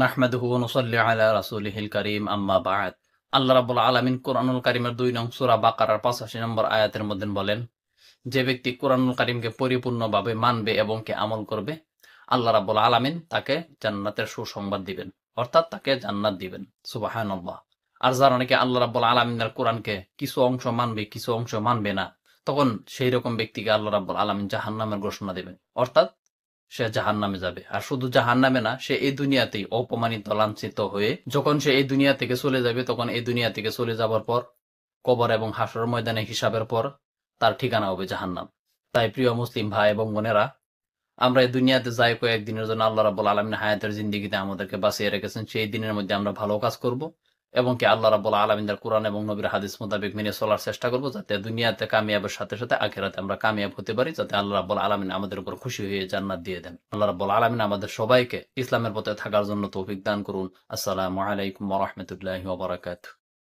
নাহমাদুহু ওয়া নুসাল্লি আলা রাসূলিহিল কারীম আম্মা বা'দ। আল্লাহ রাব্বুল আলামিন কোরআনুল কারীমের ২ নং সূরা বাকারার ৮৫ নম্বর আয়াতের মধ্যে বলেন, যে ব্যক্তি কোরআনুল কারীমকে পরিপূর্ণভাবে মানবে এবং কে আমল করবে, আল্লাহ রাব্বুল আলামিন তাকে জান্নাতের সুসংবাদ দিবেন, অর্থাৎ তাকে জান্নাত দিবেন। সুবহানাল্লাহ। আর যারা নাকি আল্লাহ রাব্বুল আলামিনের কোরআনকে কিছু অংশ মানবে, কিছু অংশ মানবে না, তখন সেই রকম ব্যক্তিকে আল্লাহ রাব্বুল আলামিন জাহান্নামের ঘোষণা দিবেন, অর্থাৎ সে জাহান্নামে যাবে। আর শুধু জাহান্নামে না, সে এই দুনিয়াতেই অপমানিত, লাঞ্ছিত হয়ে যখন সে এই দুনিয়া থেকে চলে যাবে, তখন এই দুনিয়া থেকে চলে যাবার পর কবর এবং হাসর ময়দানে হিসাবের পর তার ঠিকানা হবে জাহান্নাম। তাই প্রিয় মুসলিম ভাই এবং বোনেরা, আমরা এই দুনিয়াতে যাই কয়েকদিনের জন্য, আল্লাহ রাব্বুল আলামিন হায়াতের জিন্দেগিতে আমাদেরকে বাঁচিয়ে রেখেছেন। সেই দিনের মধ্যে আমরা ভালো কাজ করব এবং কি আল্লাহ রাব্বুল আলামিনের কোরআন এবং নবীর হাদিস মোতাবেক মেনে চলার চেষ্টা করব, যাতে দুনিয়াতে কামিয়াবের সাথে সাথে আখিরাতে আমরা কামিয়াব হতে পারি, যাতে আল্লাহ রাব্বুল আলামিন আমাদের উপর খুশি হয়ে জান্নাত দিয়ে দেন। আল্লাহ রাব্বুল আলামিন আমাদের সবাইকে ইসলামের পথে থাকার জন্য তৌফিক দান করুন। আসসালামু আলাইকুম ওয়া রাহমাতুল্লাহি ওয়া বারাকাতুহু।